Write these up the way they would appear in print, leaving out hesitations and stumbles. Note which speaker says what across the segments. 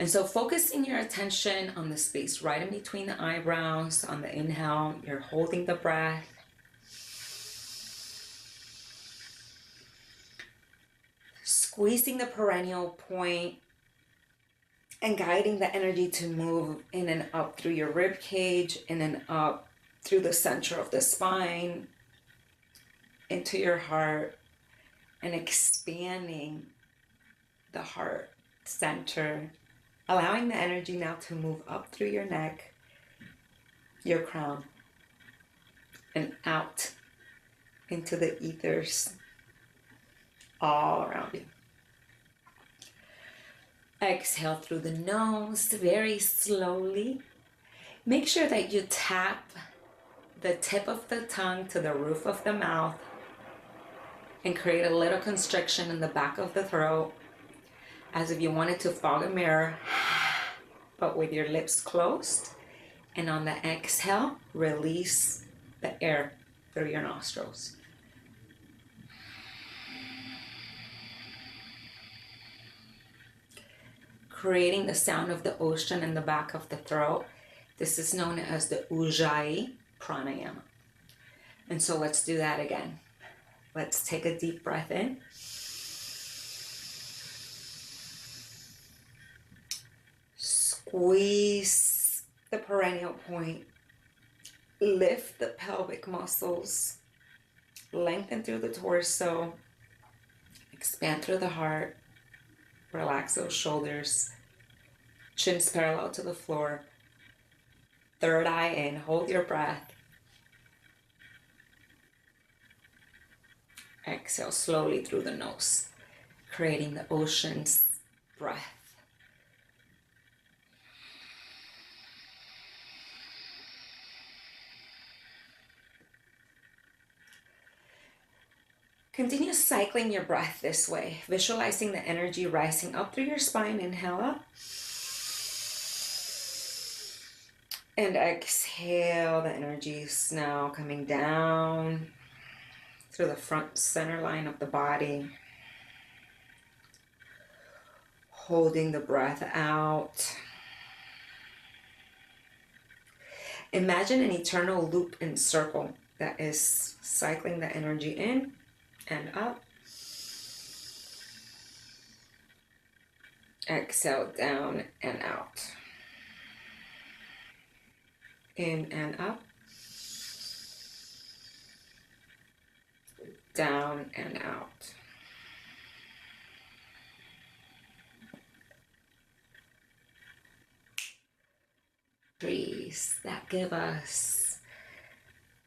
Speaker 1: And so focusing your attention on the space right in between the eyebrows. On the inhale, you're holding the breath. Squeezing the perineal point and guiding the energy to move in and up through your rib cage, in and up through the center of the spine, into your heart, and expanding the heart center, allowing the energy now to move up through your neck, your crown, and out into the ethers all around you. Exhale through the nose very slowly. Make sure that you tap the tip of the tongue to the roof of the mouth and create a little constriction in the back of the throat, as if you wanted to fog a mirror, but with your lips closed. And on the exhale, release the air through your nostrils. Creating the sound of the ocean in the back of the throat. This is known as the Ujjayi pranayama. And so let's do that again. Let's take a deep breath in. Squeeze the perineal point. Lift the pelvic muscles. Lengthen through the torso. Expand through the heart. Relax those shoulders. Chin's parallel to the floor. Third eye in. Hold your breath. Exhale slowly through the nose, creating the ocean's breath. Continue cycling your breath this way, visualizing the energy rising up through your spine. Inhale up. And exhale, the energy is now coming down through the front center line of the body. Holding the breath out. Imagine an eternal loop and circle that is cycling the energy in and up. Exhale, down and out. In and up. Down and out. Trees that give us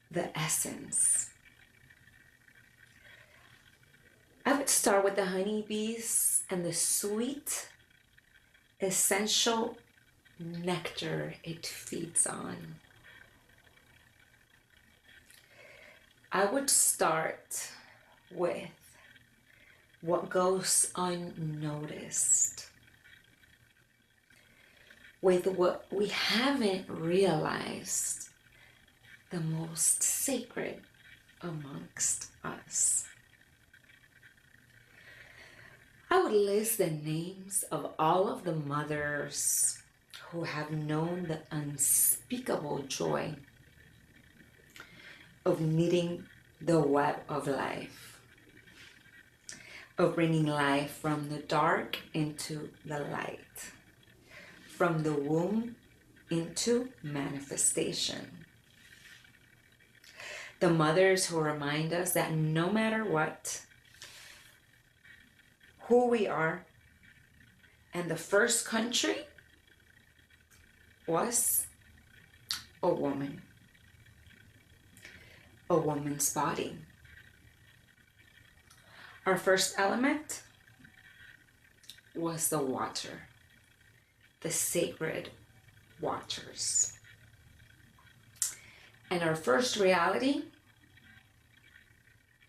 Speaker 1: the essence. I would start with the honeybees and the sweet, essential nectar it feeds on. I would start with what goes unnoticed, with what we haven't realized, the most sacred amongst us. I would list the names of all of the mothers who have known the unspeakable joy of knitting the web of life, of bringing life from the dark into the light, from the womb into manifestation. The mothers who remind us that no matter what, who we are, and the first country was a woman. A woman's body. Our first element was the water, the sacred waters. And our first reality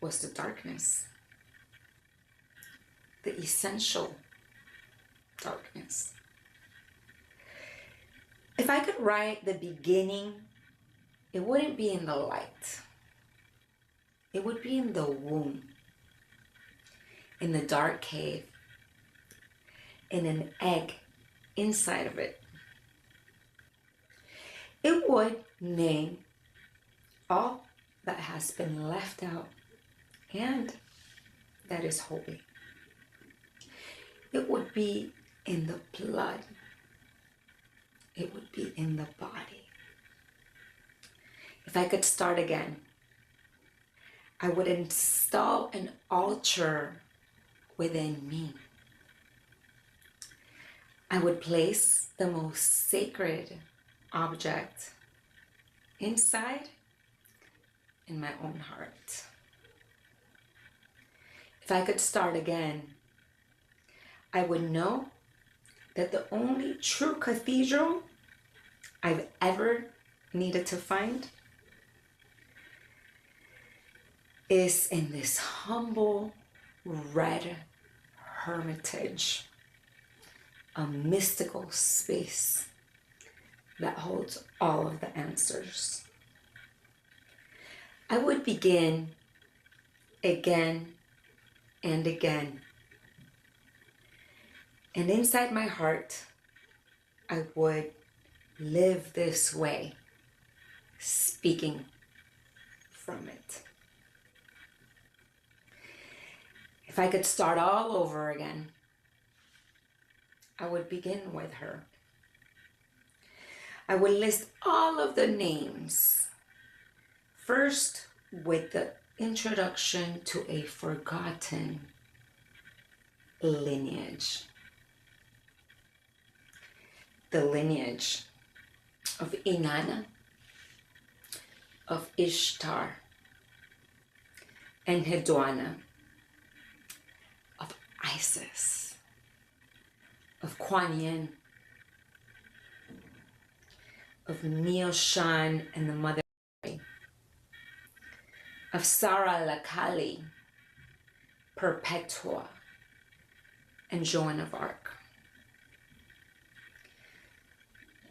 Speaker 1: was the darkness, the essential darkness. If I could write the beginning, it wouldn't be in the light. It would be in the womb, in the dark cave, in an egg inside of it. It would name all that has been left out and that is holy. It would be in the blood. It would be in the body. If I could start again, I would install an altar within me. I would place the most sacred object inside in my own heart. If I could start again, I would know that the only true cathedral I've ever needed to find is in this humble red hermitage, a mystical space that holds all of the answers. I would begin again and again. And inside my heart, I would live this way, speaking from it. If I could start all over again, I would begin with her. I would list all of the names, first with the introduction to a forgotten lineage. The lineage of Inanna, of Ishtar, and Hedwana, of Isis, of Kuan Yin, of Neoshan and the Mother Mary, of Sarah Lakali, Perpetua, and Joan of Arc.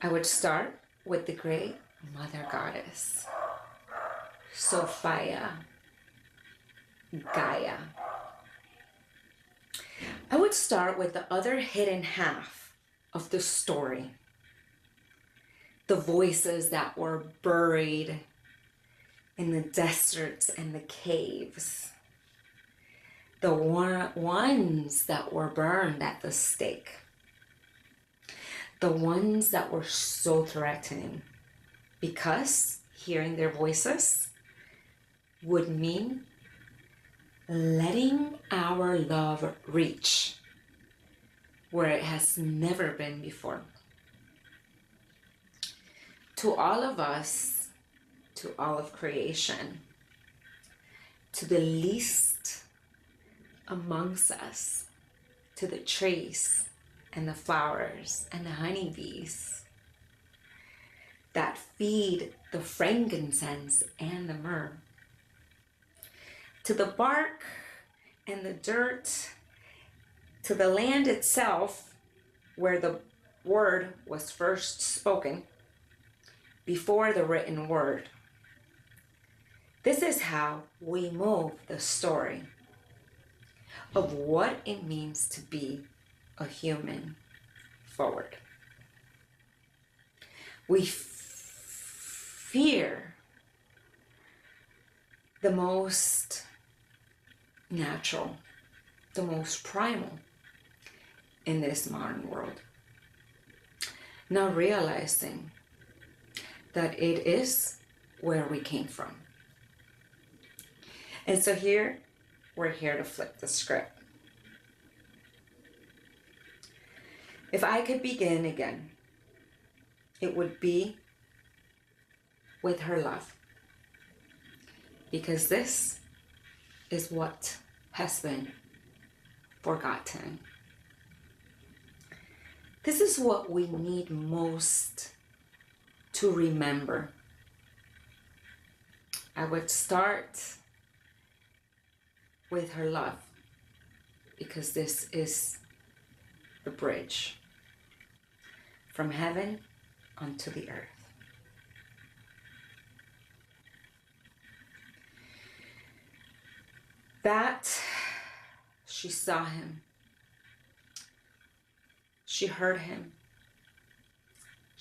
Speaker 1: I would start with the great Mother Goddess, Sophia, Gaia. I would start with the other hidden half of the story, the voices that were buried in the deserts and the caves, the ones that were burned at the stake, the ones that were so threatening, because hearing their voices would mean letting our love reach where it has never been before. To all of us, to all of creation, to the least amongst us, to the trees and the flowers and the honeybees that feed the frankincense and the myrrh, to the bark and the dirt, to the land itself where the word was first spoken before the written word. This is how we move the story of what it means to be a human forward. We fear the most natural, the most primal in this modern world, not realizing that it is where we came from. And so here, we're here to flip the script. If I could begin again, it would be with her love, because this is what has been forgotten. This is what we need most to remember. I would start with her love, because this is the bridge from heaven onto the earth. That she saw him, she heard him,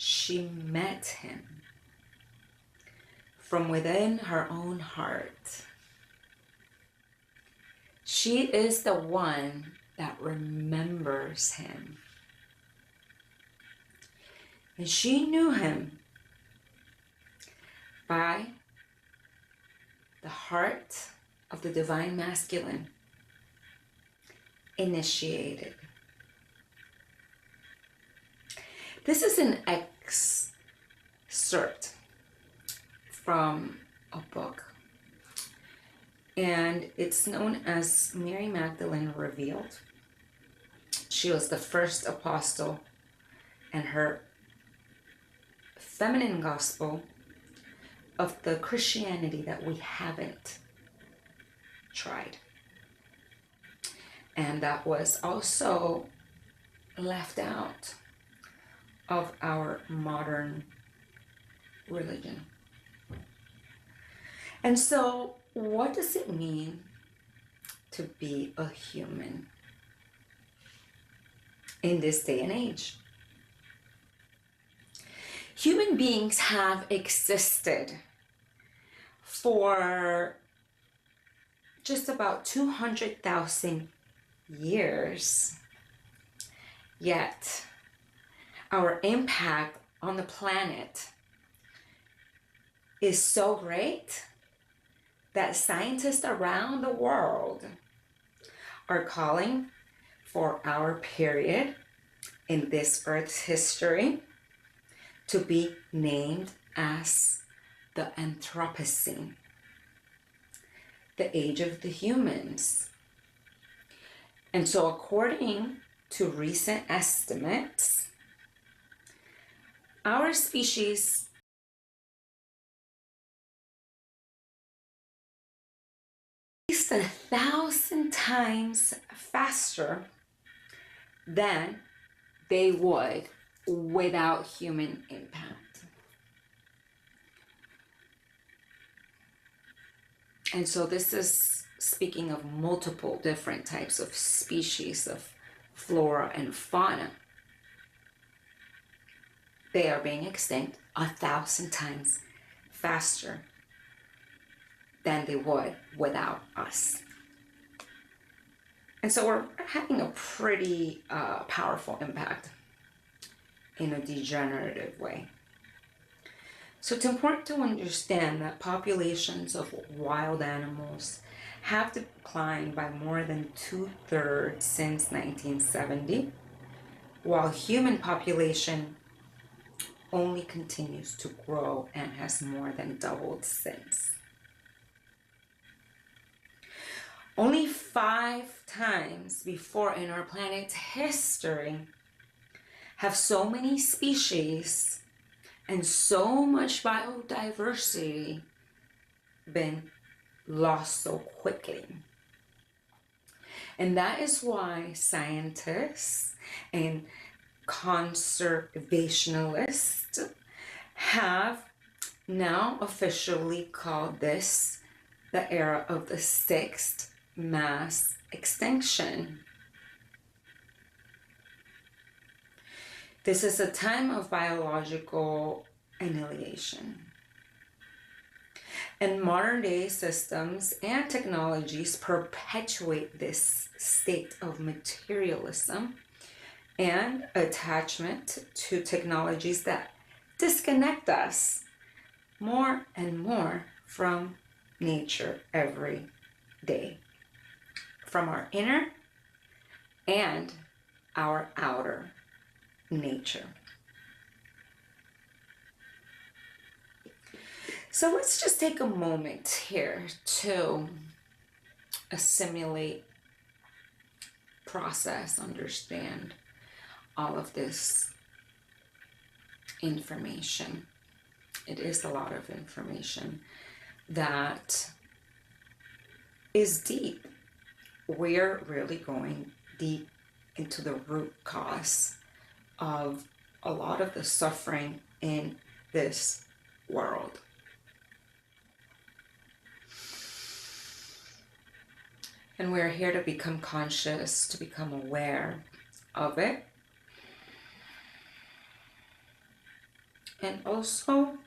Speaker 1: she met him from within her own heart. She is the one that remembers him. And she knew him by the heart of the divine masculine initiated. This is an excerpt from a book, and it's known as Mary Magdalene Revealed. She was the first apostle, and her feminine gospel of the Christianity that we haven't tried. And that was also left out of our modern religion. And so, what does it mean to be a human in this day and age? Human beings have existed for just about 200,000 years, yet our impact on the planet is so great that scientists around the world are calling for our period in this Earth's history to be named as the Anthropocene, the age of the humans. And so according to recent estimates, our species at least 1,000 times faster than they would without human impact. And so this is speaking of multiple different types of species of flora and fauna. They are being extinct 1,000 times faster than they would without us. And so we're having a pretty powerful impact in a degenerative way. So it's important to understand that populations of wild animals have declined by more than 2/3 since 1970, while human population only continues to grow and has more than doubled since. Only 5 times before in our planet's history have so many species and so much biodiversity been lost so quickly. And that is why scientists and conservationists have now officially called this the era of the 6th mass extinction. This is a time of biological annihilation. And modern day systems and technologies perpetuate this state of materialism and attachment to technologies that disconnect us more and more from nature every day, from our inner and our outer nature. So let's just take a moment here to assimilate, process, understand all of this information. It is a lot of information that is deep. We're really going deep into the root cause of a lot of the suffering in this world. And we're here to become conscious, to become aware of it. and also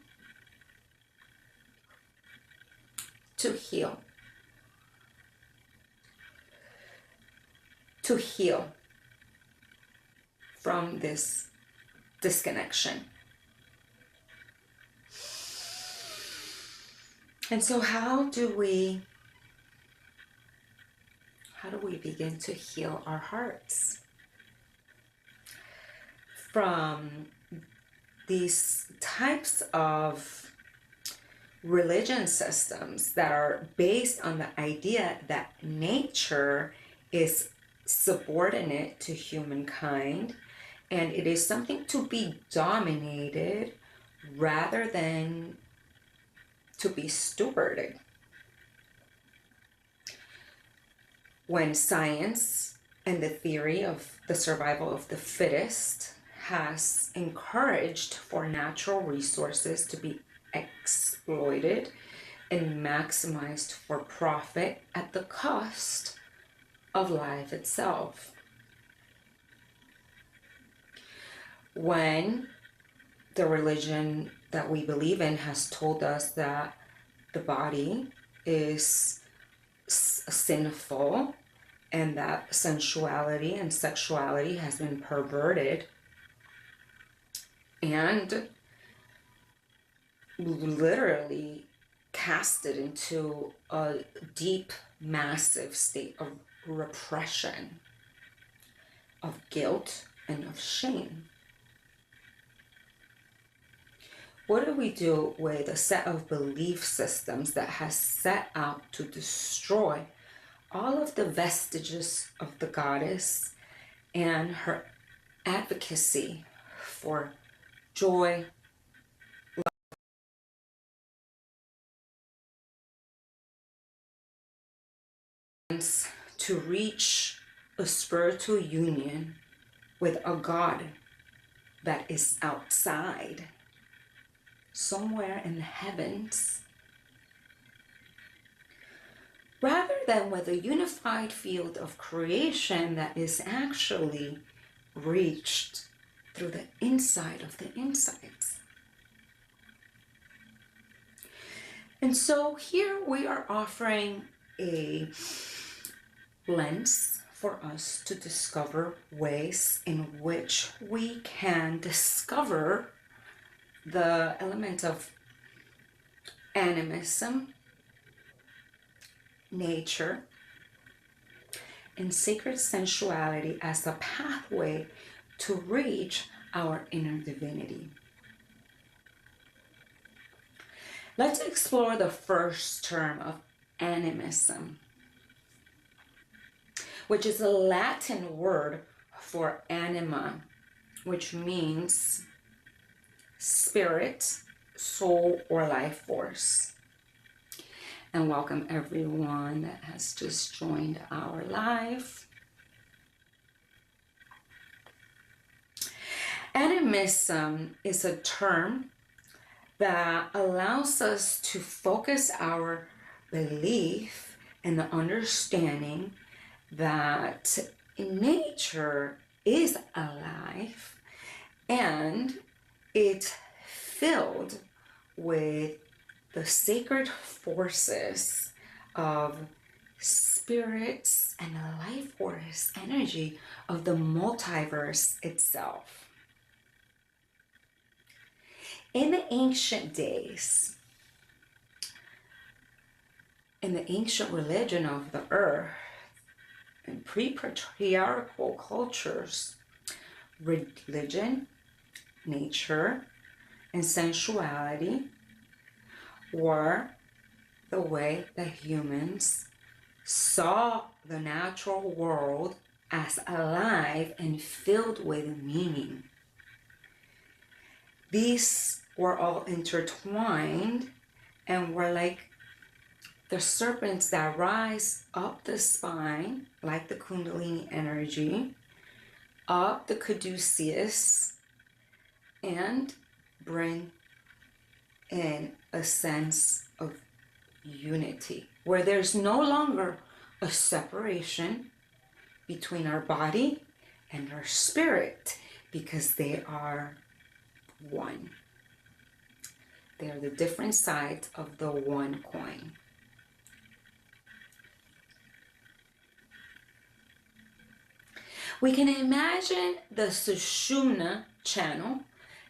Speaker 1: to heal. To heal from this disconnection. And so how do we begin to heal our hearts from these types of religion systems that are based on the idea that nature is subordinate to humankind and it is something to be dominated rather than to be stewarded? When science and the theory of the survival of the fittest has encouraged for natural resources to be exploited and maximized for profit at the cost of life itself. When the religion that we believe in has told us that the body is sinful and that sensuality and sexuality has been perverted and literally casted into a deep, massive state of repression, of guilt, and of shame. What do we do with a set of belief systems that has set out to destroy all of the vestiges of the goddess and her advocacy for joy, love, to reach a spiritual union with a God that is outside, somewhere in the heavens, rather than with a unified field of creation that is actually reached through the inside of the insides. And so here we are offering a lens for us to discover ways in which we can discover the element of animism, nature, and sacred sensuality as a pathway to reach our inner divinity. Let's explore the first term of animism, which is a Latin word for anima, which means spirit, soul, or life force. And welcome everyone that has just joined our live. Animism is a term that allows us to focus our belief and the understanding that nature is alive and it's filled with the sacred forces of spirits and the life force energy of the multiverse itself. In the ancient days, in the ancient religion of the earth, in pre-patriarchal cultures, religion, nature, and sensuality were the way that humans saw the natural world as alive and filled with meaning. These were all intertwined and were like the serpents that rise up the spine, like the Kundalini energy, up the caduceus, and bring in a sense of unity, where there's no longer a separation between our body and our spirit, because they are one. They are the different sides of the one coin. We can imagine the Sushumna channel.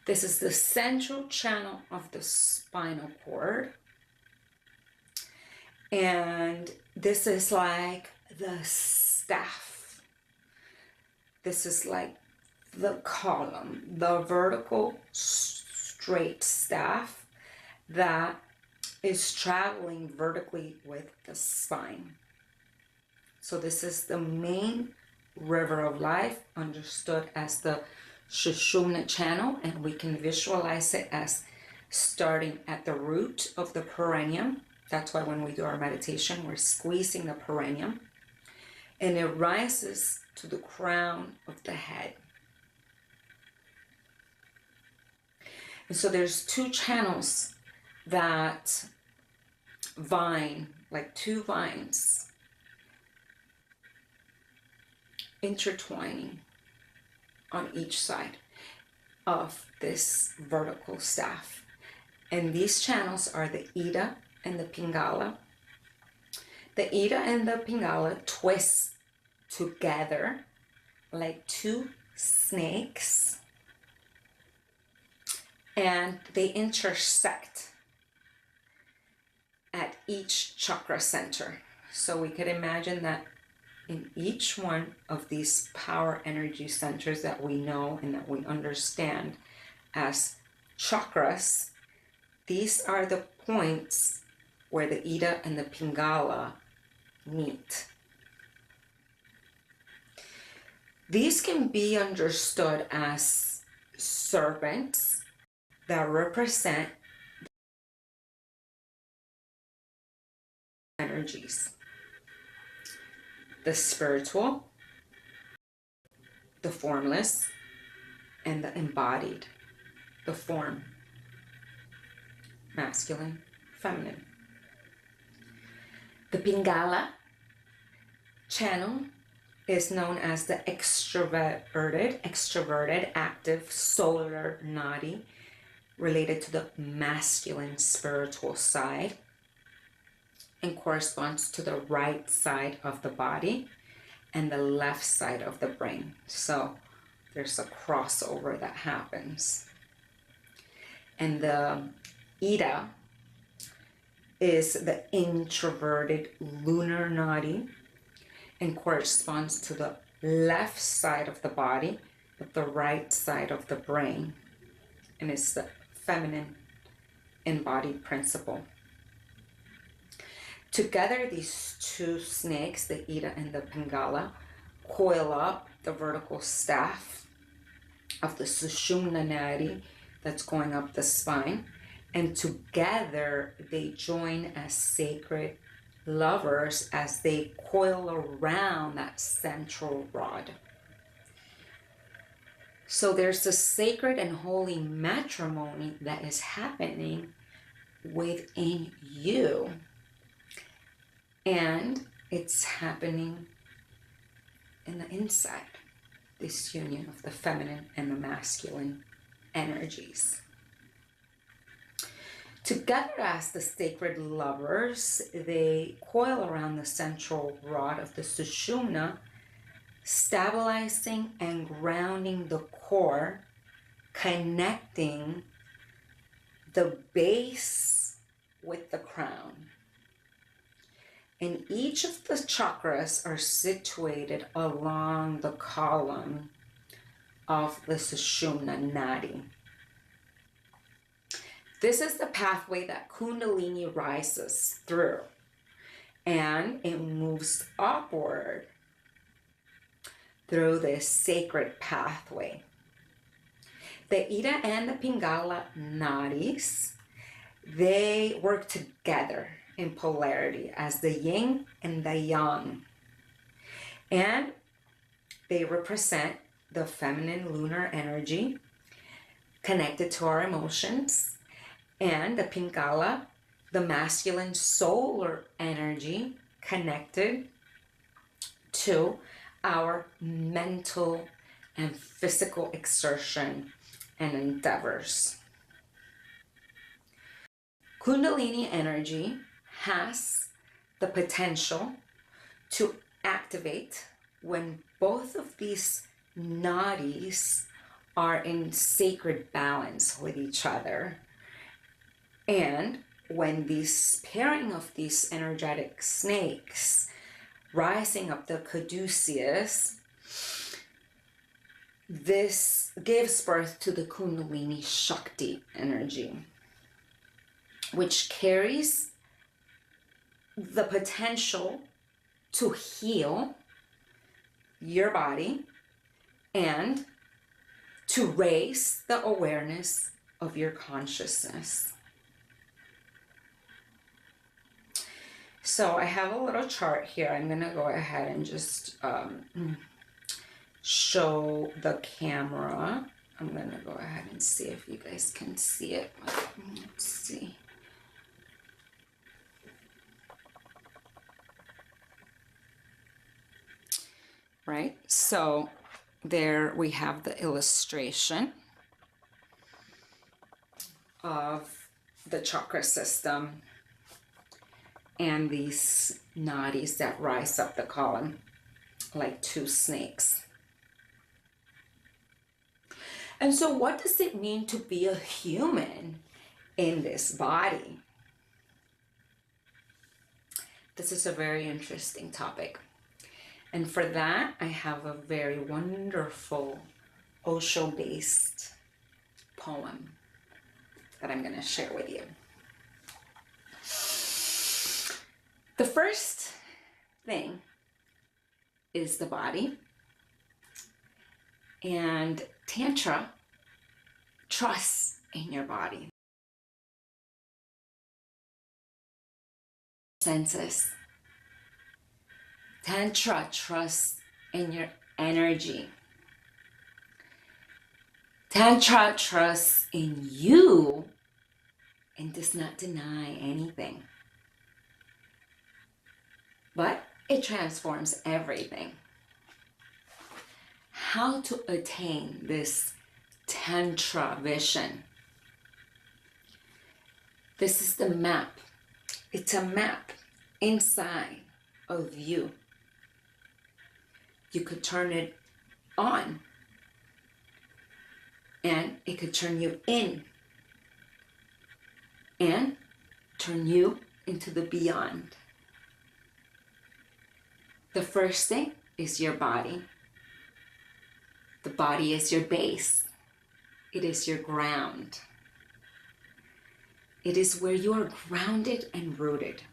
Speaker 1: This is the central channel of the spinal cord. And this is like the staff. This is like the column, the vertical straight staff that is traveling vertically with the spine. So this is the main river of life, understood as the Sushumna channel, and we can visualize it as starting at the root of the perineum. That's why when we do our meditation, we're squeezing the perineum, and it rises to the crown of the head. And so there's two channels that vine, like two vines, intertwining on each side of this vertical staff. And these channels are the Ida and the Pingala. The Ida and the Pingala twist together like two snakes, and they intersect at each chakra center. So we could imagine that in each one of these power energy centers that we know and that we understand as chakras, these are the points where the Ida and the Pingala meet. These can be understood as serpents that represent energies. The spiritual, the formless, and the embodied. The form, masculine, feminine. The Pingala channel is known as the extroverted, active solar nadi, related to the masculine spiritual side, and corresponds to the right side of the body and the left side of the brain. So there's a crossover that happens. And the Ida is the introverted lunar nadi and corresponds to the left side of the body but the right side of the brain, and it's the feminine embodied principle. Together, these two snakes, the Ida and the Pingala, coil up the vertical staff of the Sushumna nadi that's going up the spine, and together they join as sacred lovers as they coil around that central rod. So there's a sacred and holy matrimony that is happening within you, and it's happening in the inside, this union of the feminine and the masculine energies. Together as the sacred lovers, they coil around the central rod of the Sushumna, stabilizing and grounding the core, connecting the base with the crown. And each of the chakras are situated along the column of the Sushumna nadi. This is the pathway that Kundalini rises through, and it moves upward through this sacred pathway. The Ida and the Pingala nadis, they work together in polarity as the yin and the yang, and they represent the feminine lunar energy connected to our emotions, and the Pingala, the masculine solar energy connected to our mental and physical exertion and endeavors. Kundalini energy has the potential to activate when both of these nadis are in sacred balance with each other. And when this pairing of these energetic snakes rising up the caduceus, this gives birth to the Kundalini Shakti energy, which carries the potential to heal your body and to raise the awareness of your consciousness. So I have a little chart here. I'm going to go ahead and just show the camera. I'm going to go ahead and see if you guys can see it. Let's see. Right, so there we have the illustration of the chakra system and these nadis that rise up the column like two snakes. And so what does it mean to be a human in this body? This is a very interesting topic. And for that, I have a very wonderful Osho-based poem that I'm going to share with you. The first thing is the body. And Tantra trusts in your body. Senses. Tantra trusts in your energy. Tantra trusts in you and does not deny anything. But it transforms everything. How to attain this Tantra vision? This is the map. It's a map inside of you. You could turn it on and it could turn you in and turn you into the beyond. The first thing is your body. The body is your base. It is your ground. It is where you are grounded and rooted.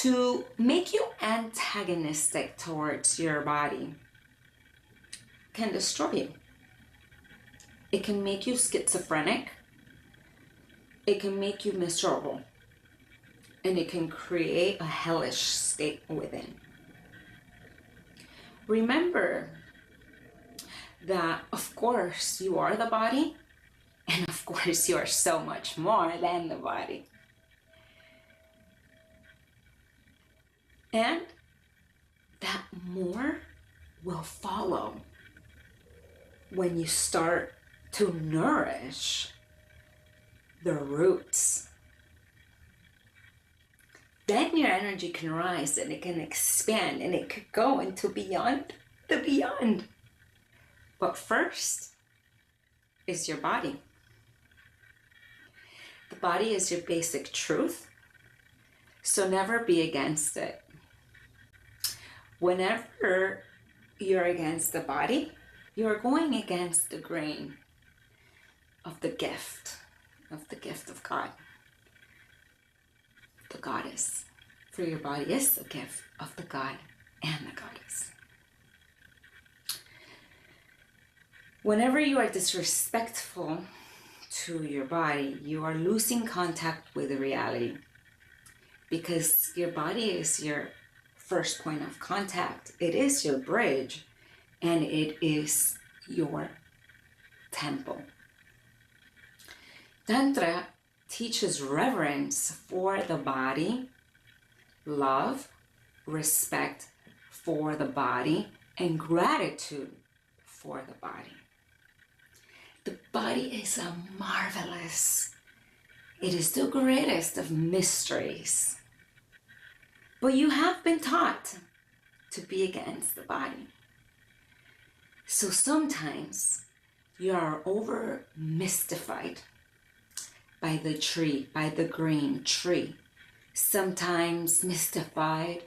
Speaker 1: To make you antagonistic towards your body can destroy you. It can make you schizophrenic. It can make you miserable. And it can create a hellish state within. Remember that, of course, you are the body, and of course, you are so much more than the body. And that more will follow when you start to nourish the roots. Then your energy can rise and it can expand and it could go into beyond the beyond. But first is your body. The body is your basic truth, so never be against it. Whenever you're against the body, you're going against the grain of the gift of God, the goddess. For your body is the gift of the God and the goddess. Whenever you are disrespectful to your body, you are losing contact with reality, because your body is your first point of contact. It is your bridge, and it is your temple. Tantra teaches reverence for the body, love, respect for the body, and gratitude for the body. The body is a marvelous It is the greatest of mysteries. But you have been taught to be against the body. So sometimes you are over mystified by the tree, by the green tree. Sometimes mystified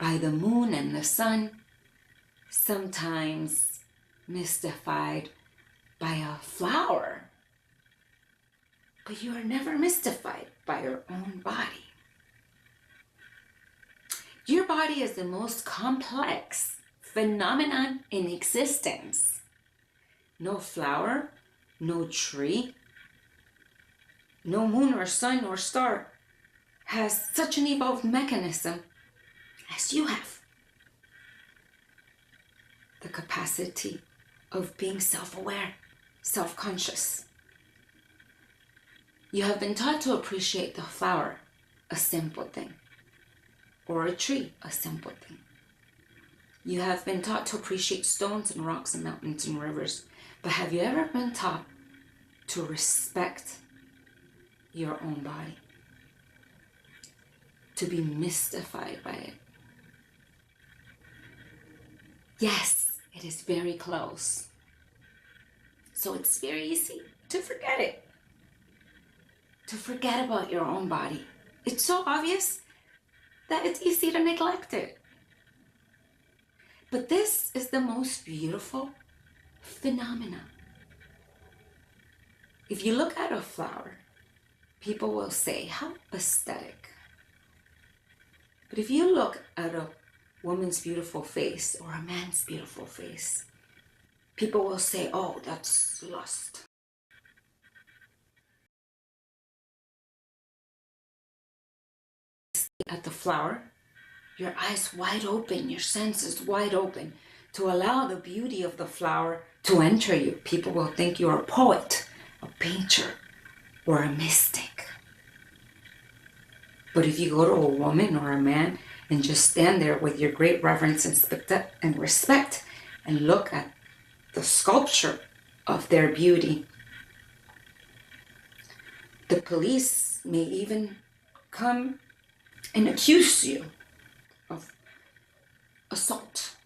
Speaker 1: by the moon and the sun. Sometimes mystified by a flower. But you are never mystified by your own body. Your body is the most complex phenomenon in existence. No flower, no tree, no moon or sun or star has such an evolved mechanism as you have. The capacity of being self-aware, self-conscious. You have been taught to appreciate the flower, a simple thing, or a tree, a simple thing. You have been taught to appreciate stones and rocks and mountains and rivers, but have you ever been taught to respect your own body? To be mystified by it? Yes, it is very close. So it's very easy to forget it. To forget about your own body. It's so obvious that it's easy to neglect it. But this is the most beautiful phenomenon. If you look at a flower, people will say, how aesthetic. But if you look at a woman's beautiful face or a man's beautiful face, people will say, oh, that's lust. At the flower, your eyes wide open, your senses wide open, to allow the beauty of the flower to enter you. People will think you're a poet, a painter, or a mystic. But if you go to a woman or a man and just stand there with your great reverence and respect and look at the sculpture of their beauty, the police may even come and accuse you of assault.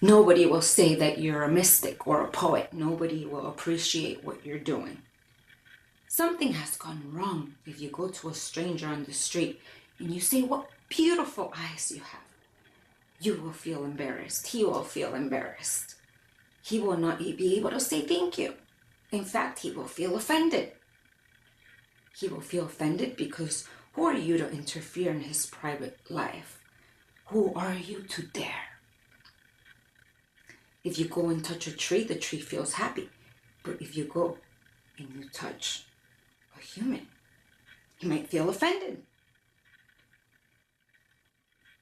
Speaker 1: Nobody will say that you're a mystic or a poet. Nobody will appreciate what you're doing. Something has gone wrong if you go to a stranger on the street and you say, what beautiful eyes you have. You will feel embarrassed. He will feel embarrassed. He will not be able to say thank you. In fact, he will feel offended. He will feel offended because who are you to interfere in his private life? Who are you to dare? If you go and touch a tree, the tree feels happy. But if you go and you touch a human, he might feel offended.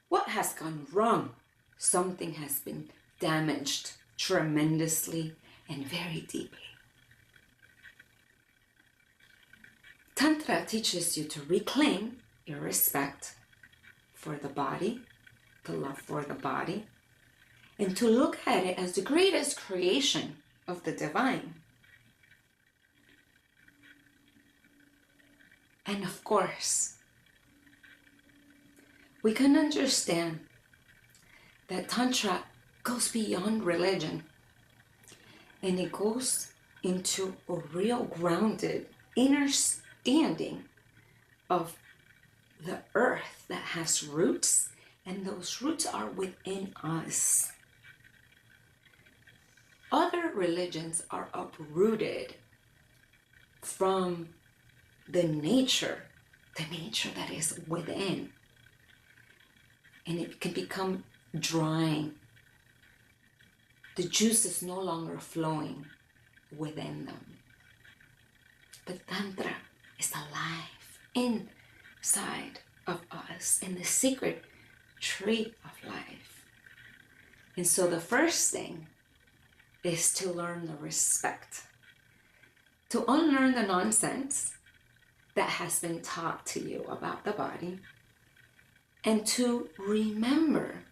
Speaker 1: What has gone wrong? Something has been damaged tremendously and very deeply. Tantra teaches you to reclaim your respect for the body, the love for the body, and to look at it as the greatest creation of the divine. And of course, we can understand that Tantra goes beyond religion, and it goes into a real grounded understanding of the earth that has roots, and those roots are within us. Other religions are uprooted from the nature that is within, and it can become drying. The juice is no longer flowing within them. But Tantra is alive inside of us in the secret tree of life. And so the first thing is to learn the respect, to unlearn the nonsense that has been taught to you about the body, and to remember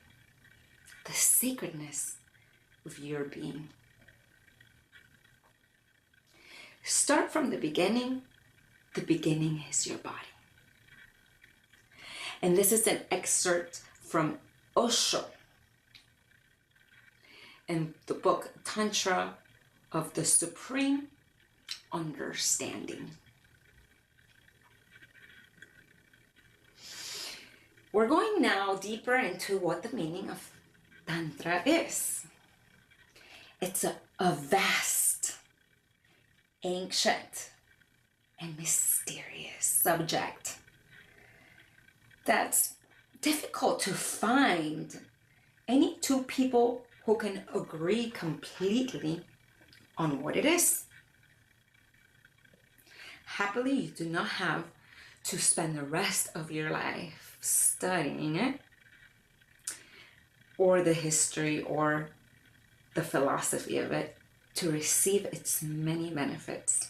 Speaker 1: the sacredness of your being. Start from the beginning. The beginning is your body. And this is an excerpt from Osho in the book Tantra of the Supreme Understanding. We're going now deeper into what the meaning of Tantra is. It's a vast, ancient, and mysterious subject that's difficult to find any two people who can agree completely on what it is. Happily, you do not have to spend the rest of your life studying it, or the history or the philosophy of it to receive its many benefits.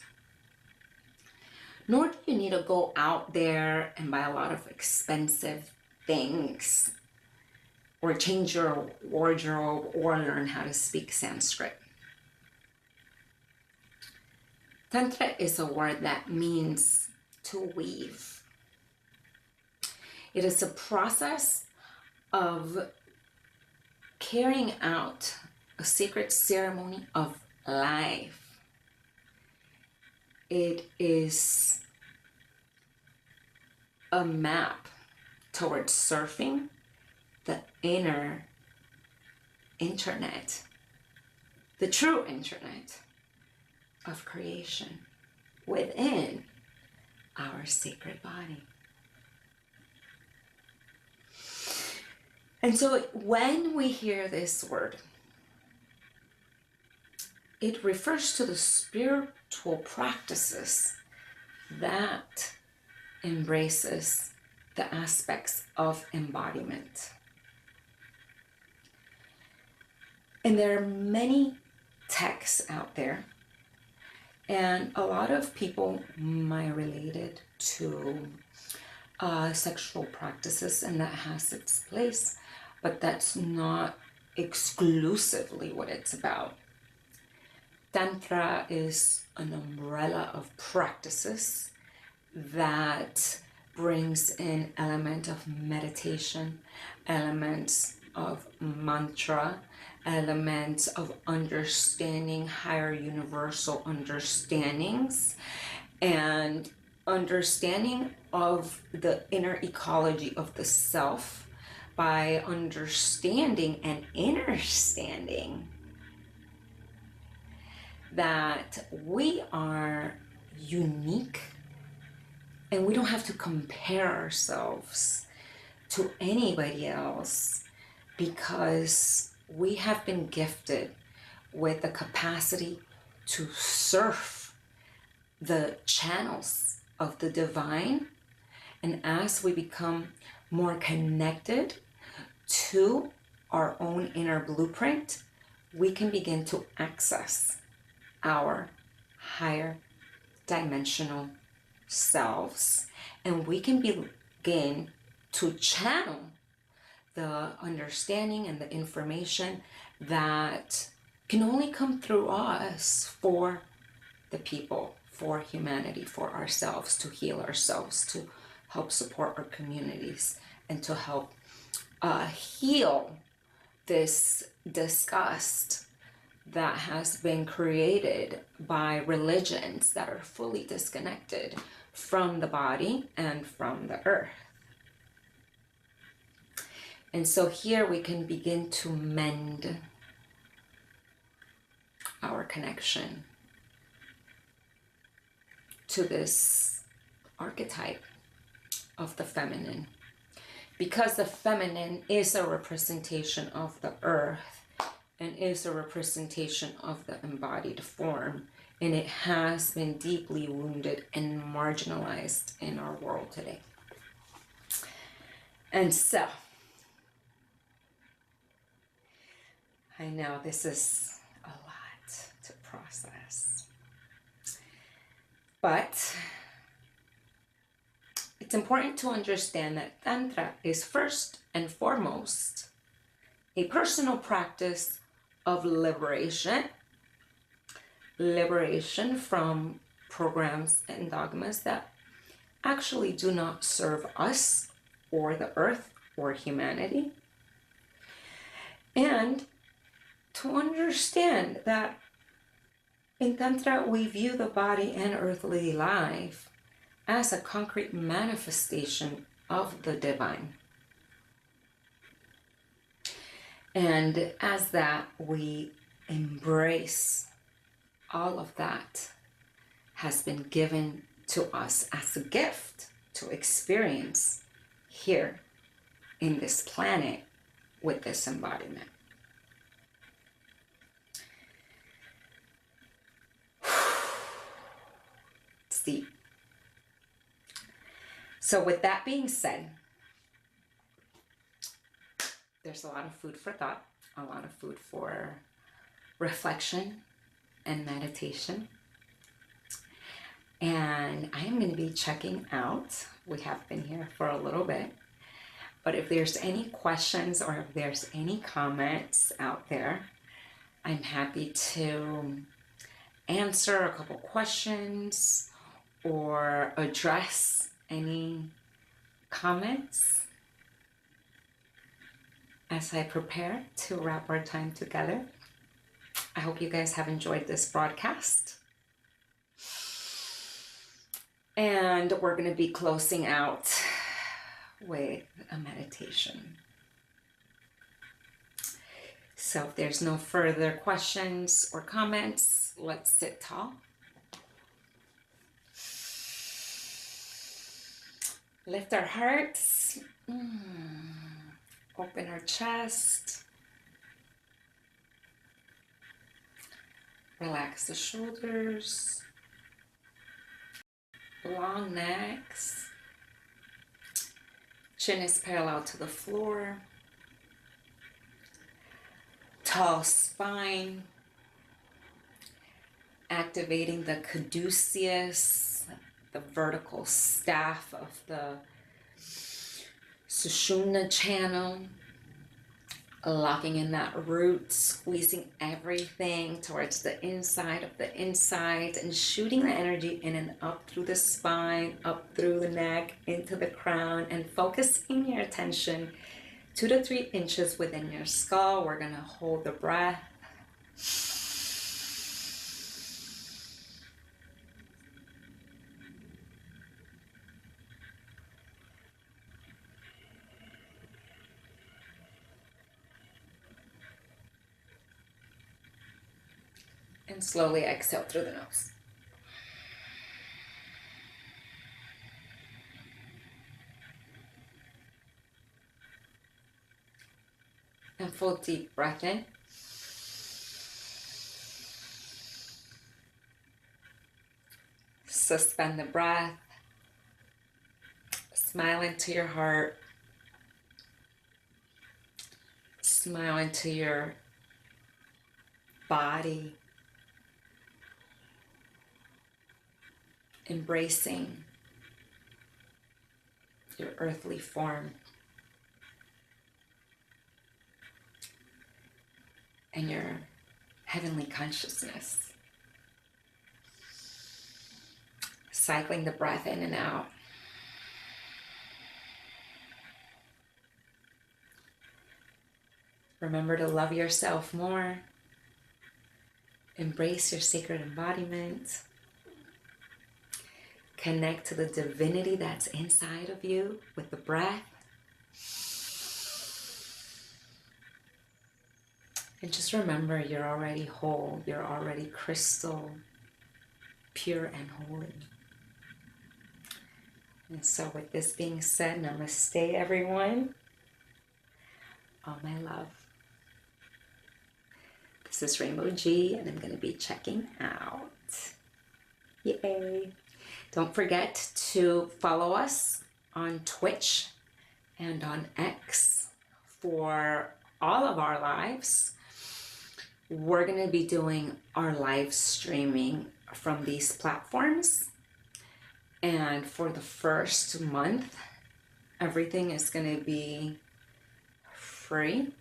Speaker 1: Nor do you need to go out there and buy a lot of expensive things, or change your wardrobe, or learn how to speak Sanskrit. Tantra is a word that means to weave. It is a process of carrying out a sacred ceremony of life. It is a map towards surfing the inner internet, the true internet of creation within our sacred body. And so when we hear this word, it refers to the spiritual practices that embraces the aspects of embodiment. And there are many texts out there, and a lot of people might relate it to sexual practices, and that has its place, but that's not exclusively what it's about. Tantra is an umbrella of practices that brings in element of meditation, elements of mantra, elements of understanding higher universal understandings, and understanding of the inner ecology of the self by understanding and understanding that we are unique and we don't have to compare ourselves to anybody else, because we have been gifted with the capacity to surf the channels of the divine. And as we become more connected to our own inner blueprint, we can begin to access our higher dimensional selves, and we can begin to channel the understanding and the information that can only come through us for the people, for humanity, for ourselves, to heal ourselves, to help support our communities, and to help heal this disgust that has been created by religions that are fully disconnected from the body and from the earth. And so here we can begin to mend our connection to this archetype of the feminine, because the feminine is a representation of the earth and is a representation of the embodied form, and it has been deeply wounded and marginalized in our world today. And so, I know this is a lot to process, but it's important to understand that Tantra is first and foremost a personal practice of liberation from programs and dogmas that actually do not serve us or the earth or humanity. And to understand that in Tantra, we view the body and earthly life as a concrete manifestation of the divine. And as that, we embrace all of that has been given to us as a gift to experience here in this planet with this embodiment. It's deep. So with that being said, there's a lot of food for thought, a lot of food for reflection and meditation. And I am going to be checking out. We have been here for a little bit, but if there's any questions or if there's any comments out there, I'm happy to answer a couple questions or address any comments as I prepare to wrap our time together. I hope you guys have enjoyed this broadcast. And we're going to be closing out with a meditation. So if there's no further questions or comments, let's sit tall. Lift our hearts. Open our chest. Relax the shoulders. Long necks. Chin is parallel to the floor. Tall spine. Activating the caduceus, the vertical staff of the Sushumna channel. Locking in that root, squeezing everything towards the inside of the insides and shooting the energy in and up through the spine, up through the neck, into the crown, and focusing your attention 2 to 3 inches within your skull. We're going to hold the breath. And slowly exhale through the nose. And full deep breath in. Suspend the breath. Smile into your heart. Smile into your body. Embracing your earthly form and your heavenly consciousness. Cycling the breath in and out. Remember to love yourself more. Embrace your sacred embodiment. Connect to the divinity that's inside of you with the breath. And just remember, you're already whole. You're already crystal, pure and holy. And so with this being said, namaste, everyone. All my love. This is Rainbow G, and I'm going to be checking out. Yay. Don't forget to follow us on Twitch and on X for all of our lives. We're going to be doing our live streaming from these platforms. And for the first month, everything is going to be free.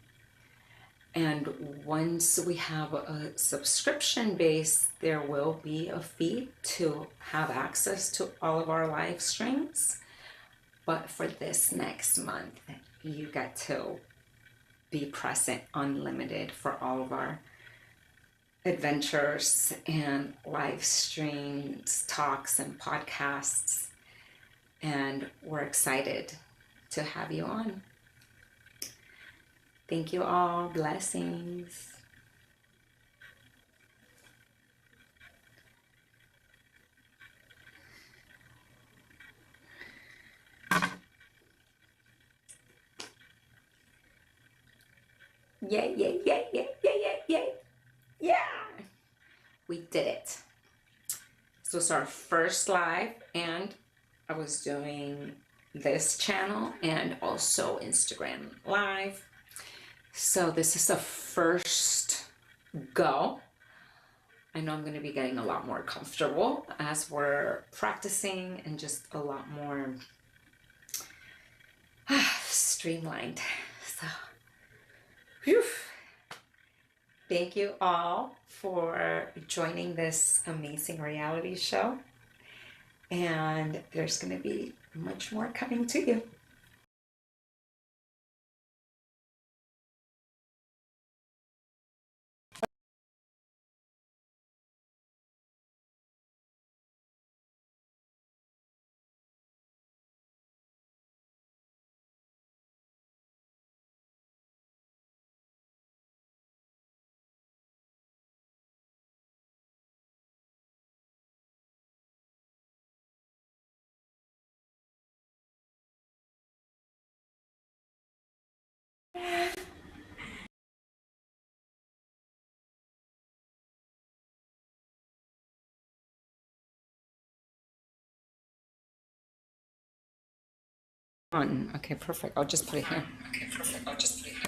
Speaker 1: And once we have a subscription base, there will be a fee to have access to all of our live streams. But for this next month, you get to be present unlimited for all of our adventures and live streams, talks, and podcasts. And we're excited to have you on. Thank you all. Blessings. Yay, yay, yay, yay, yay, yay, yay. Yeah. We did it. This was our first live, and I was doing this channel and also Instagram Live. So this is the first go. I know I'm going to be getting a lot more comfortable as we're practicing and just a lot more streamlined. So, whew. Thank you all for joining this amazing reality show. And there's going to be much more coming to you. On. Okay, perfect. I'll just put it here. Okay, perfect. I'll just put it here.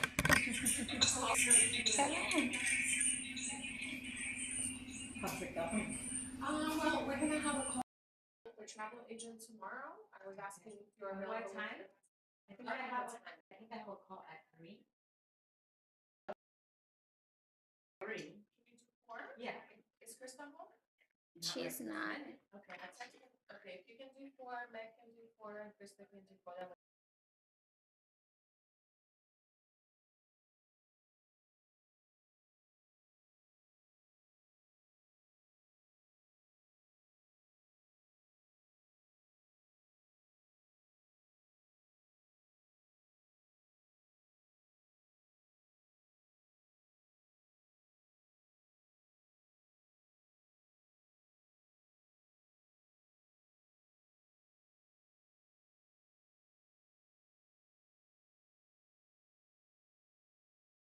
Speaker 1: How's it going?
Speaker 2: Well, we're gonna have a call with travel agent tomorrow. I was asking if you're available.
Speaker 1: What time? I think I have a call at 3. 3.
Speaker 2: Can you do 4?
Speaker 1: Yeah.
Speaker 2: Is Krista home?
Speaker 3: She's not.
Speaker 2: Okay, I'll text you. Okay, if you can do 4, Meg can do 4, and Krista can do 4.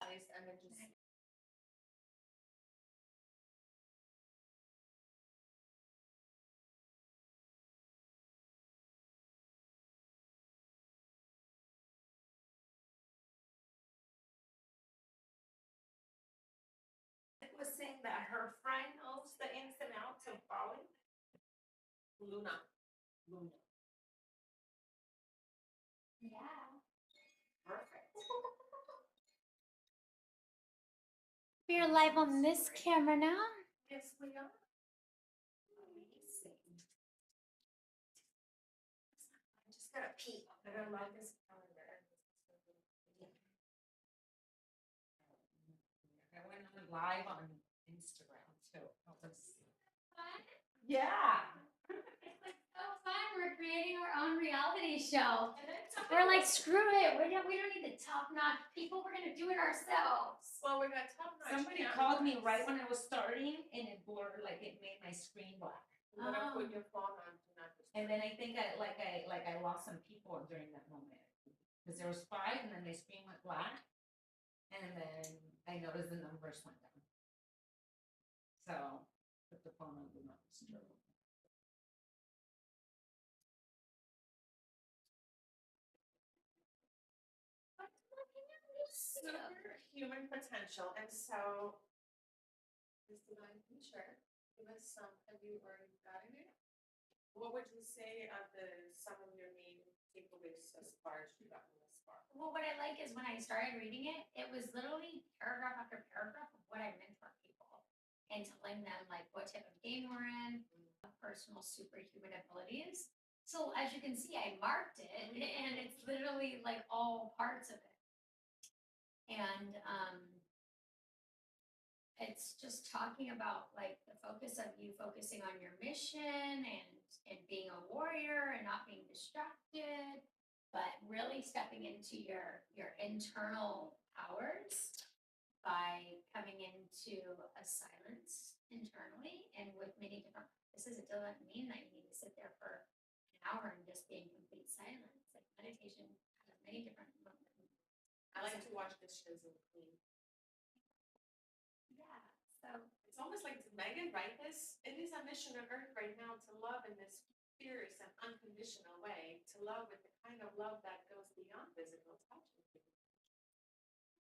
Speaker 2: And then just
Speaker 1: Was saying that her friend knows the ins and outs of Bali.
Speaker 2: Luna.
Speaker 3: Yeah.
Speaker 1: Perfect.
Speaker 3: We are live on this camera now.
Speaker 2: Yes, we are.
Speaker 1: I just gotta pee.
Speaker 2: I don't like this calendar.
Speaker 1: I went on live on Instagram too.
Speaker 3: Yeah.
Speaker 1: Yeah.
Speaker 3: It's like so fun. We're creating our own reality show. We're like, screw it. We don't need the top notch people. We're gonna do it ourselves.
Speaker 2: Well, we got top notch.
Speaker 1: Somebody called me right when I was starting and it blurred, like it made my screen black.
Speaker 2: You gotta put your phone on do not disturb.
Speaker 1: And then I think I lost some people during that moment. Because there was 5 and then my screen went black. And then I noticed the numbers went down. So put the phone on do not disturb.
Speaker 2: Super human potential, and so this divine teacher, give us some. Have you already gotten it? What would you say are some of your main takeaways as far as you got from this
Speaker 3: Well, what I like is when I started reading it, it was literally paragraph after paragraph of what I meant for people and telling them like what type of game we're in, personal superhuman abilities. So as you can see, I marked it and it's literally like all parts of it. And it's just talking about like the focus of you focusing on your mission and being a warrior and not being distracted, but really stepping into your internal powers by coming into a silence internally and with many different practices. It doesn't mean that you need to sit there for an hour and just be in complete silence. Like meditation has many different
Speaker 2: I like to watch dishes and clean.
Speaker 3: yeah. So
Speaker 2: It's almost like Megan, right? It is a mission on earth right now to love in this fierce and unconditional way, to love with the kind of love that goes beyond physical touch.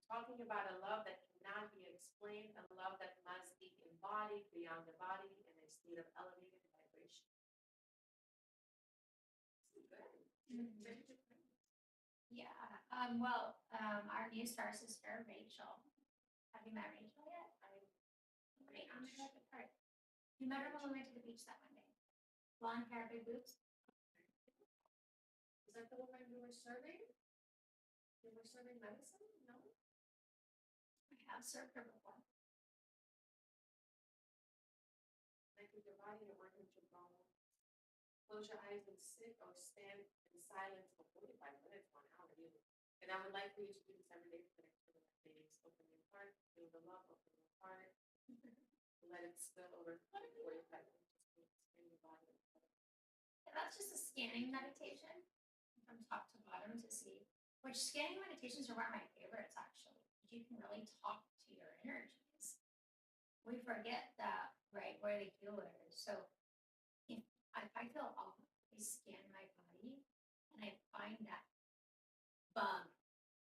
Speaker 2: Talking about a love that cannot be explained, a love that must be embodied beyond the body in a state of elevated vibration. This is good.
Speaker 3: yeah. Our new star sister, Rachel. Have you met Rachel yet? Great, I'm sure the part. You met her when we went to the beach that one day. Blonde hair, big boobs.
Speaker 2: Is that the woman you were serving? You were serving medicine? No?
Speaker 3: I have served her before.
Speaker 2: Like with your body to work into bone. Close your eyes and sit or stand in silence for 45 minutes, 1 hour even. And I would like for you to do this every day for the next 7 days. Open your heart, feel the love, open your heart. Let it spill over 45 minutes. Just expand your body.
Speaker 3: And that's just a scanning meditation from top to bottom to see. Which scanning meditations are one of my favorites actually. You can really talk to your energies. We forget that, right? We're the healers. So if I feel off, I scan my body and I find that bug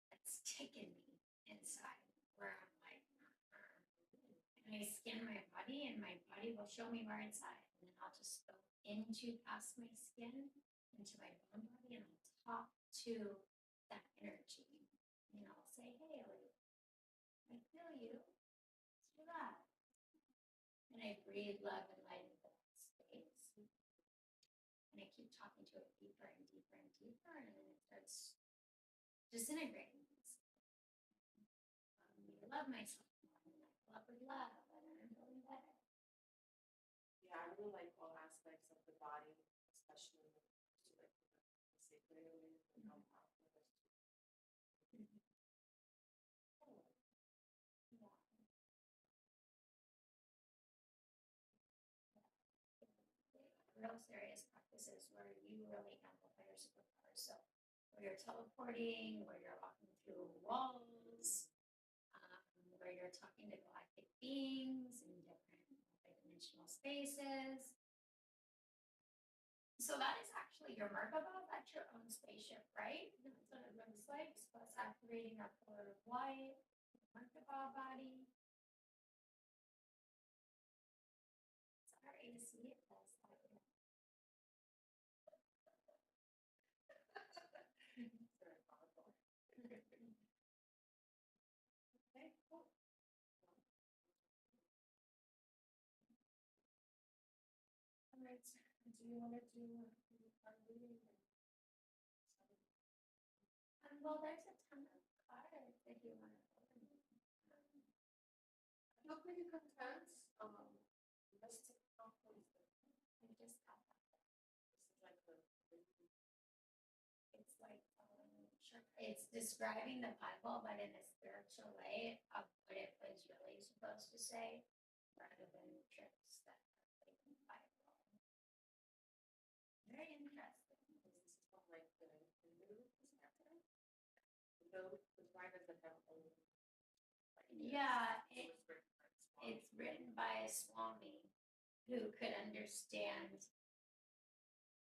Speaker 3: that's ticking me inside where I'm like, and I scan my body and my body will show me where it's at. And then I'll just go into past my skin, into my bone body, and I'll talk to that energy. And I'll say, hey, like, I feel you. Let's do that. And I breathe love and light into that space. And I keep talking to it deeper and deeper and deeper, and then it starts disintegrating. I love myself more, and I love with love, and I'm feeling better.
Speaker 2: Yeah, I really like all aspects of the body, especially when it comes to like the sacred areas and how powerful it is.
Speaker 3: Yeah. Real serious practices where you really amplify your superpowers. So where you're teleporting, where you're walking through walls, where you're talking to galactic beings in different multidimensional spaces. So that is actually your Merkaba. That's your own spaceship, right? That's what it looks like. So it's activating our pillar of light, Merkaba body. Sorry to see it. That's like it.
Speaker 2: Very powerful. Okay, cool. All right, do you want to do our reading?
Speaker 3: Well, there's a ton of cards if you want to open them.
Speaker 2: I feel pretty content. Let's take off those.
Speaker 3: I just got that.
Speaker 2: This is like the.
Speaker 3: It's like it's describing the Bible, but in a spiritual way of what it was really supposed to say, rather than tricks that are like in the Bible. Very interesting.
Speaker 2: This is from like the Hindu perspective. Those writers that have only.
Speaker 3: Yeah, it's written by a Swami who could understand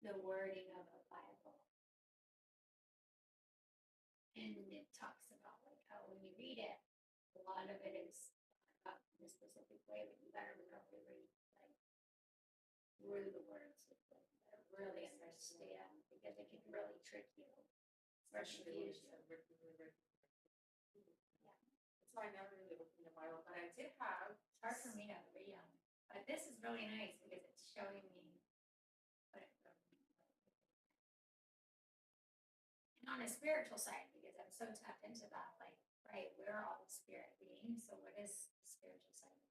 Speaker 3: the wording of a Bible. And it talks about like how when you read it, a lot of it is about in a specific way, but you gotta really read like through the words to really understand because it can really trick you.
Speaker 2: especially when
Speaker 3: confuse
Speaker 2: it's
Speaker 3: you.
Speaker 2: written.
Speaker 3: Yeah.
Speaker 2: That's why I never really opened the Bible, but I did have.
Speaker 3: It's hard for me to read them, but this is really nice because it's showing me what it really means. And on a spiritual side, because I'm so tapped into that, like, right, we're all spirit beings, so what is the spiritual side of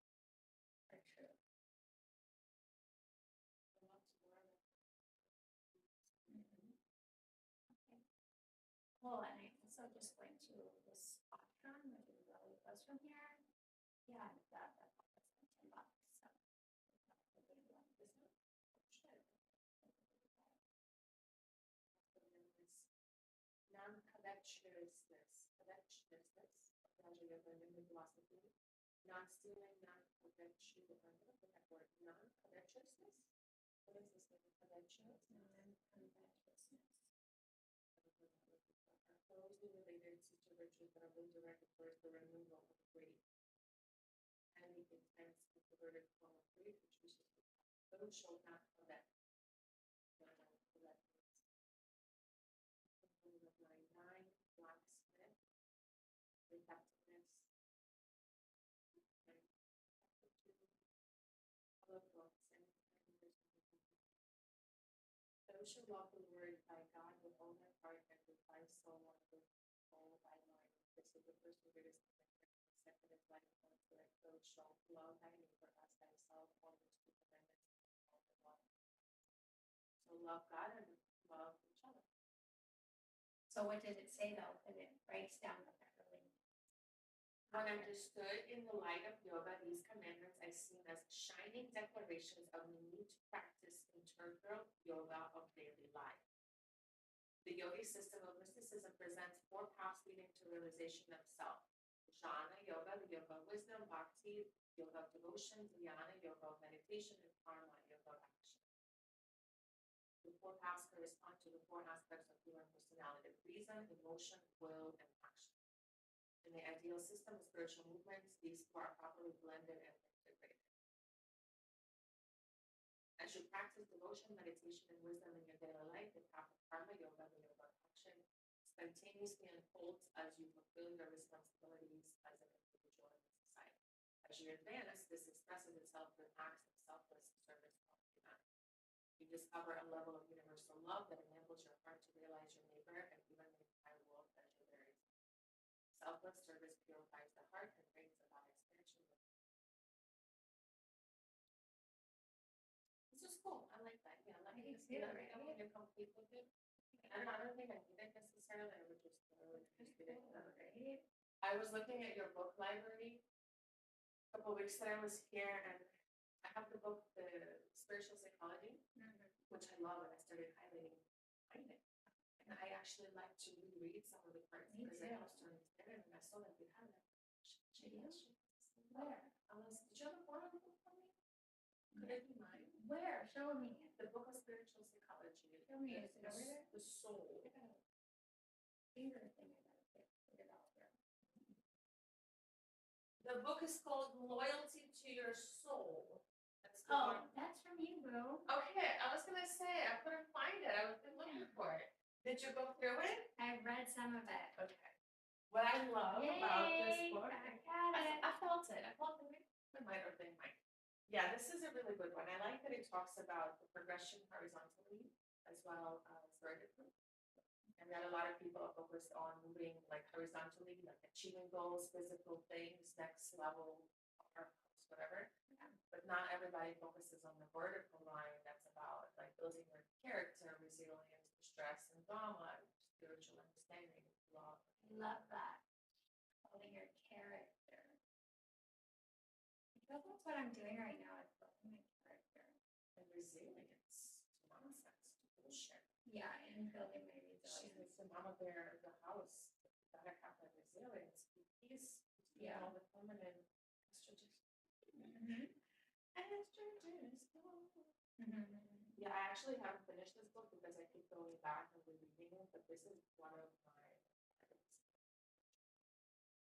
Speaker 3: our truth? Mhm. Okay. Cool, and I also just went to this option, which is really close from here. Yeah, that was like $10, so.
Speaker 2: Non-covetousness, philosophy, non-stealing, non-covetousness, non-covetousness. What is this, non-covetousness?
Speaker 3: Non-covetousness.
Speaker 2: Are closely related to virtues that are really directed towards the removal of greed. And the intense and perverted form of greed, which is those shall not covet. Nine, blacksmith, effectiveness. Those who walk the word by God with all their heart and with thy soul and with all thy mind. This is the first and greatest commandment. The second is like unto it. Thou shalt love thy neighbor as thyself. All those two commandments. So love God and love each other.
Speaker 3: So what does it say though? Because it breaks down what that really means.
Speaker 2: When understood in the light of yoga, these commandments are seen as shining declarations of need to practice integral yoga of daily life. The yogi system of mysticism presents four paths leading to realization of self. Jnana yoga, the yoga of wisdom, bhakti, yoga of devotion, dhyana, yoga of meditation, and karma, yoga of action. The four paths correspond to the four aspects of human personality: reason, emotion, will, and action. In the ideal system of spiritual movements, these four are properly blended and integrated. As you practice devotion, meditation, and wisdom in your daily life, the path of karma yoga, the yoga of action, spontaneously unfolds as you fulfill your responsibilities as an individual in society. As you advance, this expresses itself through acts of selfless service to humanity. You discover a level of universal love that enables your heart to realize your neighbor and even the entire world as your very self. Selfless service purifies the heart and brings about expansion. This is cool. I like that. Yeah, let me see that. Right? When you're complete with it. And I don't think I need it necessarily. I would just right? I was looking at your book library a couple of weeks that I was here, and I have the book, The Spiritual Psychology, which I love, and I started highlighting it. And I actually like to reread some of the parts because I was to understand it, and I saw that you had that. Where? Did you have a photo book for me? Could it be mine?
Speaker 3: Where? Show me.
Speaker 2: The book of spiritual psychology.
Speaker 3: Show me. Is it over there?
Speaker 2: The soul.
Speaker 3: Favorite thing I gotta figure it out here.
Speaker 2: The book is called Loyalty to Your Soul. That's the
Speaker 3: Oh,
Speaker 2: one.
Speaker 3: that's from you, bro.
Speaker 2: Okay, I was gonna say I couldn't find it. I was looking for it. Did you go through it?
Speaker 3: I read some of it.
Speaker 2: Okay. What I love about this book,
Speaker 3: I got it.
Speaker 2: I felt it. I felt it. I might have been mine. Yeah, this is a really good one. I like that it talks about the progression horizontally as well as vertically. And that a lot of people are focused on moving like horizontally, like achieving goals, physical things, next level, or whatever.
Speaker 3: Yeah.
Speaker 2: But not everybody focuses on the vertical line that's about like building your character, resilience to stress and drama, spiritual understanding, love.
Speaker 3: I love that. Building your character. I feel that's what I'm doing right now is building my character.
Speaker 2: And resilience to nonsense, to bullshit.
Speaker 3: Yeah, and building my
Speaker 2: She's
Speaker 3: resilience.
Speaker 2: the mama bear of the house. You gotta have that resilience. He's all the feminine estrogen. Yeah, I actually haven't finished this book because I keep going back and rereading it, but this is one of my favorites.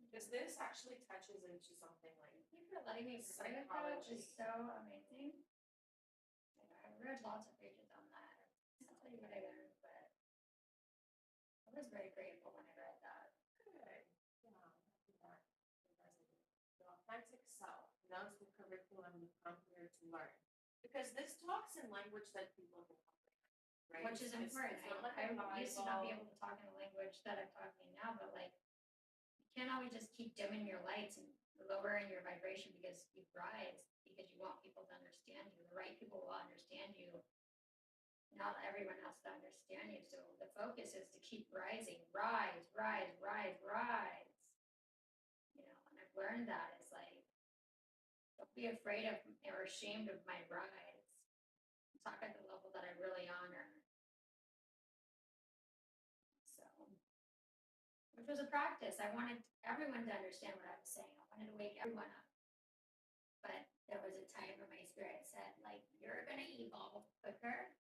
Speaker 2: Because this actually touches into something like
Speaker 3: Thank you for letting me read it. That
Speaker 2: psychology.
Speaker 3: is so amazing. I've read lots of pages on that. I'll tell you what I learned, but I was very grateful when I read that.
Speaker 2: Good. Yeah, I'll do that. The authentic self. Knows the curriculum you come here to learn. Because this talks in language that people can comprehend, right?
Speaker 3: Which is
Speaker 2: It's
Speaker 3: important.
Speaker 2: not like a
Speaker 3: I used to not be
Speaker 2: Bible.
Speaker 3: able to talk in a language that I'm talking now, but like, you can't always just keep dimming your lights and lowering your vibration because you rise, because you want people to understand you. The right people will understand you. Not everyone has to understand you. So the focus is to keep rising, rise, rise, rise, rise. You know, and I've learned that it's like, don't be afraid of or ashamed of my rise. Talk at the level that I really honor. So, which was a practice. I wanted everyone to understand what I was saying. I wanted to wake everyone up. But there was a time when my spirit said, like, you're going to evolve quicker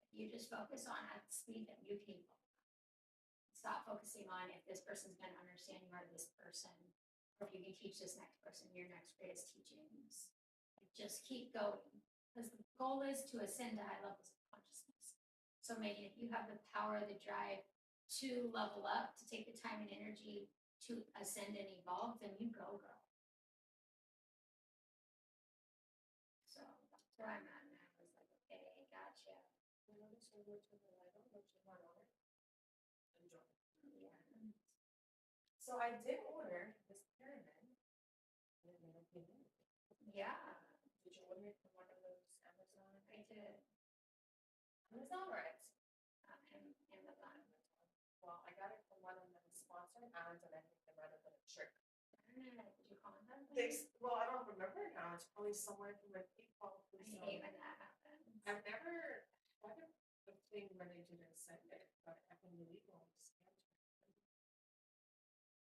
Speaker 3: if you just focus on at the speed that you can evolve. Stop focusing on if this person's going to understand you or this person, or if you can teach this next person your next greatest teachings. Like, just keep going. Because the goal is to ascend to high levels of consciousness. So maybe if you have the power, the drive to level up, to take the time and energy to ascend and evolve, then you go, girl. So that's where I'm at now. I was like, okay, gotcha.
Speaker 2: I noticed when you turn the light on, what you want on it. Enjoy.
Speaker 3: Yeah.
Speaker 2: So I did order this pyramid.
Speaker 3: Yeah,
Speaker 2: Did you order it from one of those Amazon?
Speaker 3: I did.
Speaker 2: Amazon or Etsy?
Speaker 3: Amazon.
Speaker 2: Well, I got it from one of them sponsored ads, and I think they might have been a trick.
Speaker 3: Did you contact them?
Speaker 2: Well, I don't remember now. It's probably somewhere from my people.
Speaker 3: I hate when that happens.
Speaker 2: I've never had a thing where they didn't send it, but I can believe all the scams.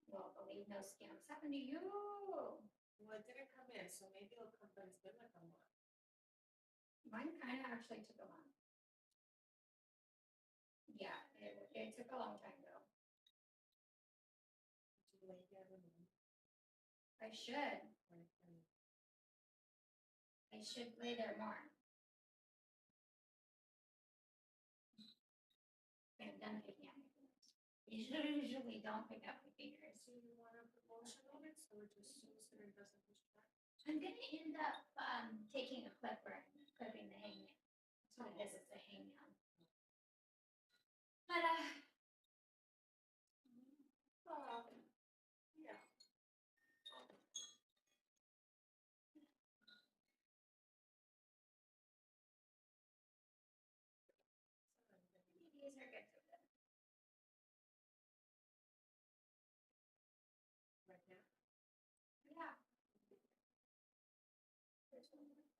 Speaker 3: Well, believe no scams happen to you.
Speaker 2: Well, it didn't come in, so maybe it'll come, but it's been like a month.
Speaker 3: Mine kind of actually took a month. Yeah, it took a long time though.
Speaker 2: Did you lay there with me?
Speaker 3: I should lay there more. I'm done picking up my fingers. You usually don't pick up my fingers.
Speaker 2: So you want a promotion on it, so it just shows that it doesn't distract?
Speaker 3: I'm gonna end up taking a clipper and clipping the hangnail. That's what it is. It's a hangnail. But
Speaker 2: Yeah.
Speaker 3: these are good for them.
Speaker 2: Right now?
Speaker 3: Yeah. There's one more.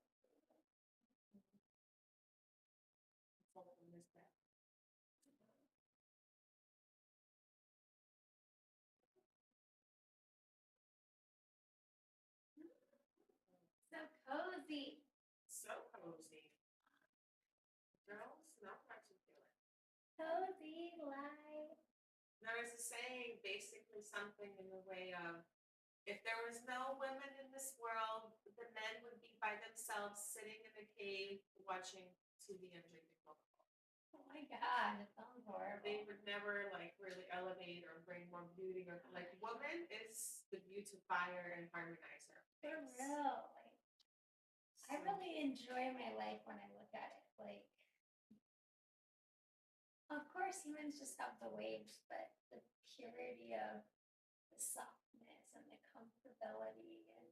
Speaker 2: It's all from this back.
Speaker 3: So cozy.
Speaker 2: So cozy. Girls, not particular.
Speaker 3: Cozy life.
Speaker 2: There is a saying, basically something in the way of, if there was no women in this world, the men would be by themselves sitting in a cave watching TV and drinking Coca-Cola.
Speaker 3: Oh my god, it sounds horrible.
Speaker 2: They would never like really elevate or bring more beauty or like woman is the beautifier and harmonizer.
Speaker 3: For real. Like, I really enjoy my life when I look at it. Like, of course, humans just have the waves, but the purity of the softness and the comfortability and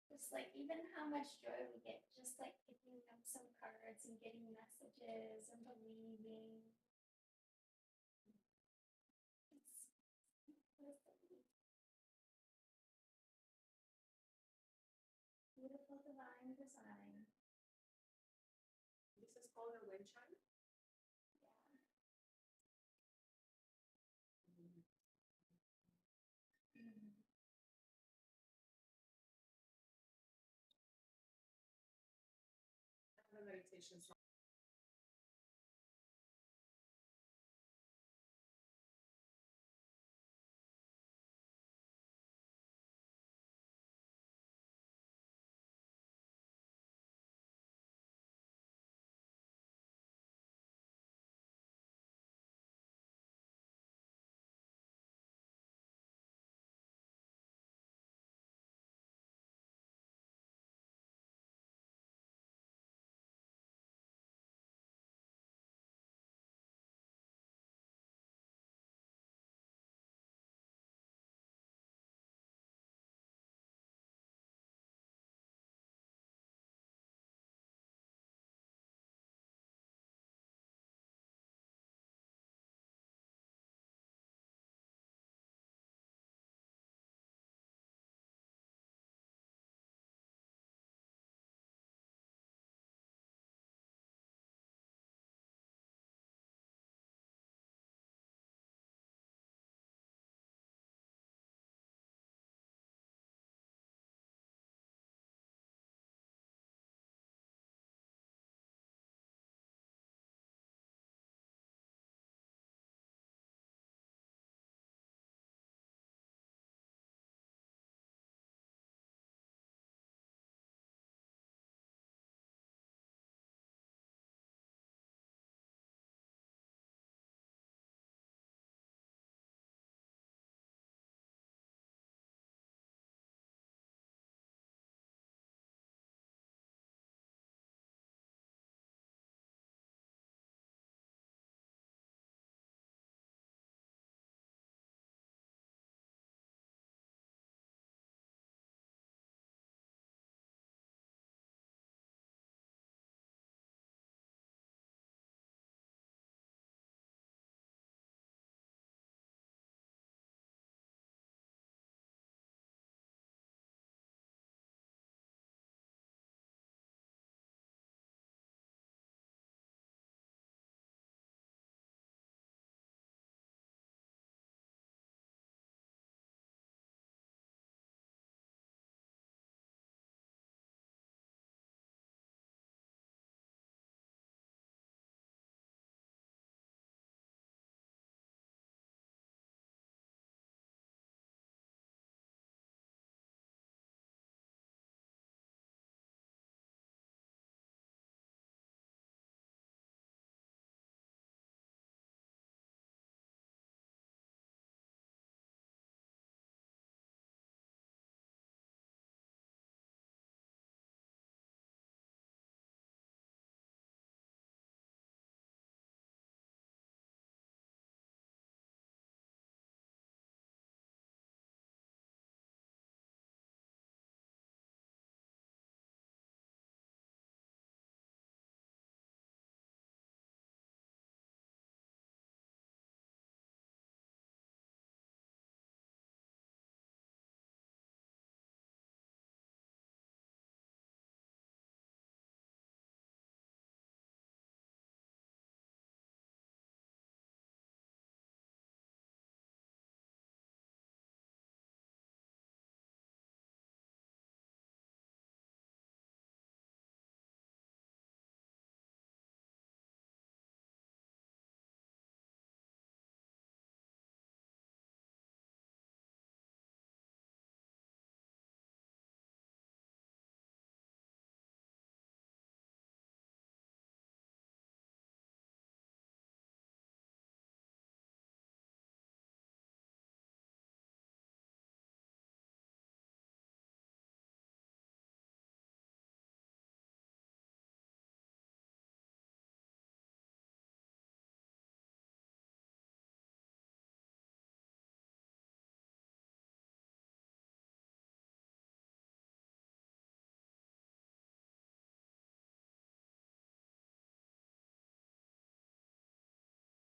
Speaker 3: just like even how much joy we get just like picking up some cards and getting messages and believing. It's beautiful divine design.
Speaker 2: This is called a wind chime.
Speaker 3: Yeah.
Speaker 2: I have a meditation song.